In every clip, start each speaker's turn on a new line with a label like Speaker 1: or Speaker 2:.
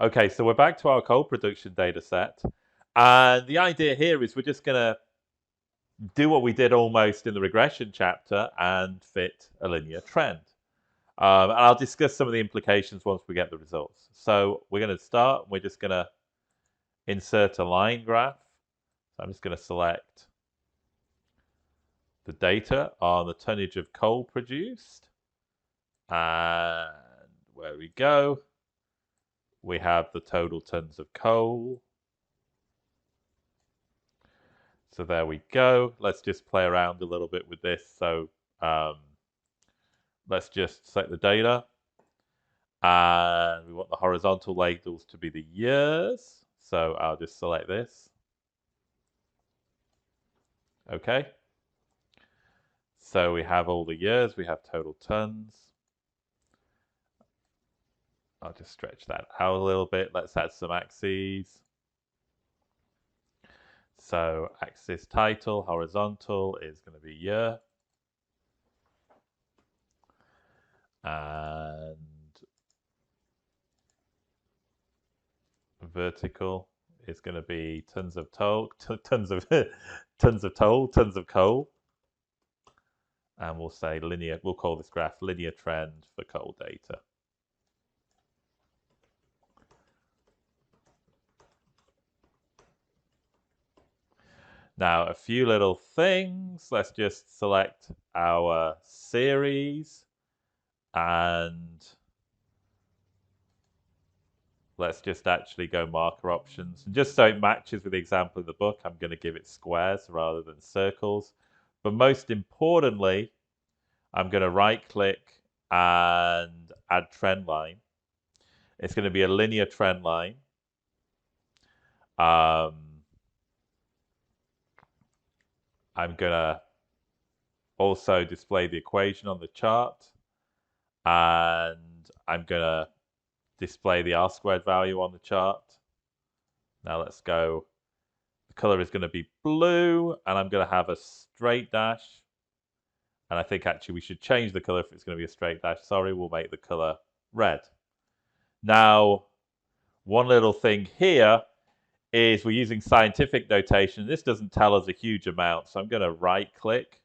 Speaker 1: Okay, so we're back to our coal production data set. And the idea here is we're just going to do what we did almost in the regression chapter and fit a linear trend. And I'll discuss some of the implications once we get the results. So we're going to start, we're just going to insert a line graph. So I'm just going to select the data on the tonnage of coal produced. And where we go, we have the total tons of coal. So there we go. Let's just play around a little bit with this. So let's just select the data. And we want the horizontal labels to be the years. So I'll just select this. Okay. So we have all the years. We have total tons. I'll just stretch that out a little bit. Let's add some axes. So axis title, horizontal is going to be year. And vertical is going to be tons of coal, tons of coal. And we'll say linear, we'll call this graph linear trend for coal data. Now, a few little things. Let's just select our series and let's just actually go marker options. And just so it matches with the example of the book, I'm going to give it squares rather than circles. But most importantly, I'm going to right click and add trend line. It's going to be a linear trend line. I'm going to also display the equation on the chart, and I'm going to display the R-squared value on the chart. Now let's go. The color is going to be blue, and I'm going to have a straight dash. And I think actually we should change the color if it's going to be a straight dash. Sorry, we'll make the color red. Now, one little thing here is we're using scientific notation. This doesn't tell us a huge amount, so I'm going to right-click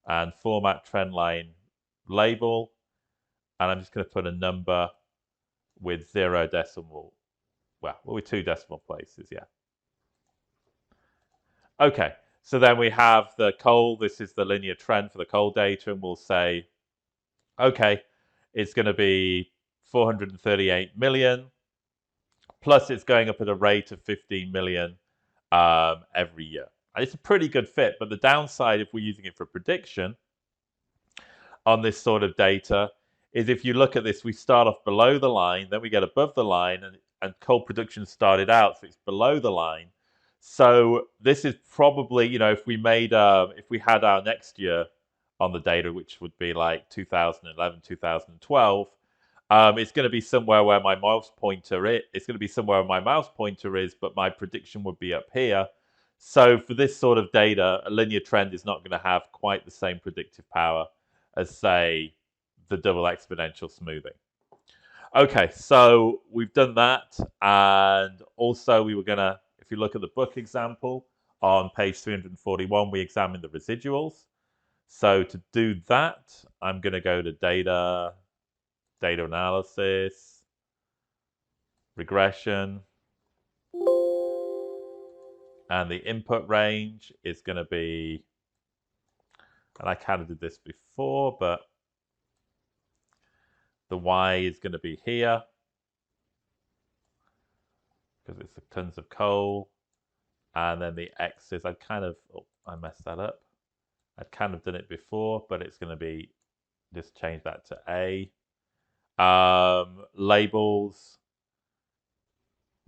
Speaker 1: and format trendline label, and I'm just going to put a number with 0 decimal, well, with 2 decimal places, yeah. Okay, so then we have the coal. This is the linear trend for the coal data, and we'll say, okay, it's going to be 438 million. Plus, it's going up at a rate of 15 million every year. And it's a pretty good fit, but the downside, if we're using it for prediction on this sort of data, is if you look at this, we start off below the line, then we get above the line, and coal production started out, so it's below the line. So this is probably, you know, if we had our next year on the data, which would be like 2011, 2012, it's going to be somewhere where my mouse pointer is. It's going to be somewhere where my mouse pointer is, but my prediction would be up here. So for this sort of data, a linear trend is not going to have quite the same predictive power as, say, the double exponential smoothing. Okay, so we've done that. And also we were going to, if you look at the book example on page 341, we examined the residuals. So to do that, I'm going to go to data analysis, regression, and the input range is going to be, and I kind of did this before, but the Y is going to be here because it's the tons of coal, and then the X is, I messed that up. I'd kind of done it before, but it's going to be, just change that to A. Labels,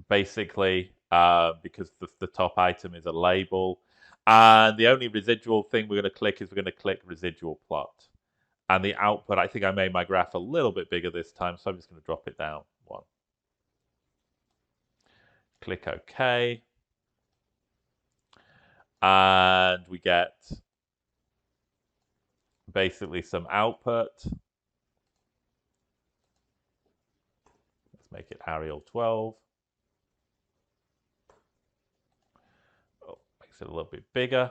Speaker 1: basically, because the top item is a label. And the only residual thing we're going to click is we're going to click residual plot. And the output, I think I made my graph a little bit bigger this time, so I'm just going to drop it down one. Click OK. And we get basically some output. Let's make it Arial 12. Oh, makes it a little bit bigger.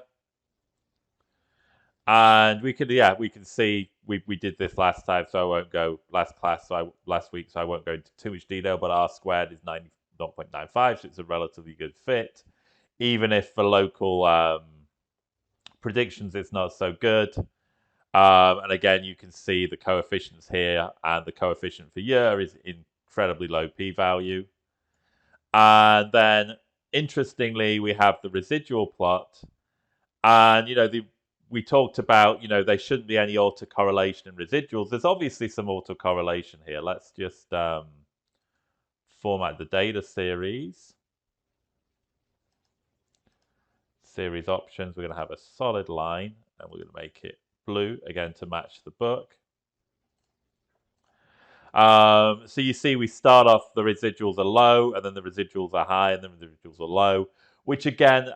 Speaker 1: And we can see we did this last time, so I won't go last week, so I won't go into too much detail. But R squared is 0.95, so it's a relatively good fit. Even if for local predictions it's not so good. And again, you can see the coefficients here, and the coefficient for year is incredibly low p-value. And then, interestingly, we have the residual plot, and we talked about there shouldn't be any autocorrelation in residuals. There's obviously some autocorrelation here. Let's just format the data series. Series options. We're going to have a solid line, and we're going to make it blue again to match the book. So you see we start off, the residuals are low, and then the residuals are high, and then the residuals are low, which again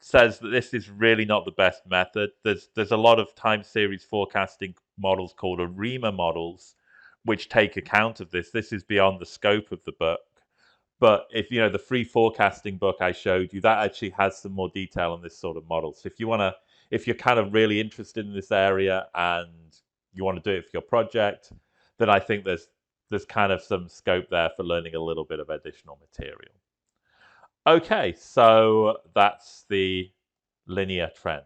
Speaker 1: says that this is really not the best method. There's a lot of time series forecasting models called ARIMA models, which take account of this. This is beyond the scope of the book. But if the free forecasting book I showed you, that actually has some more detail on this sort of model. So if you're kind of really interested in this area and you want to do it for your project, then I think there's kind of some scope there for learning a little bit of additional material. Okay, so that's the linear trend.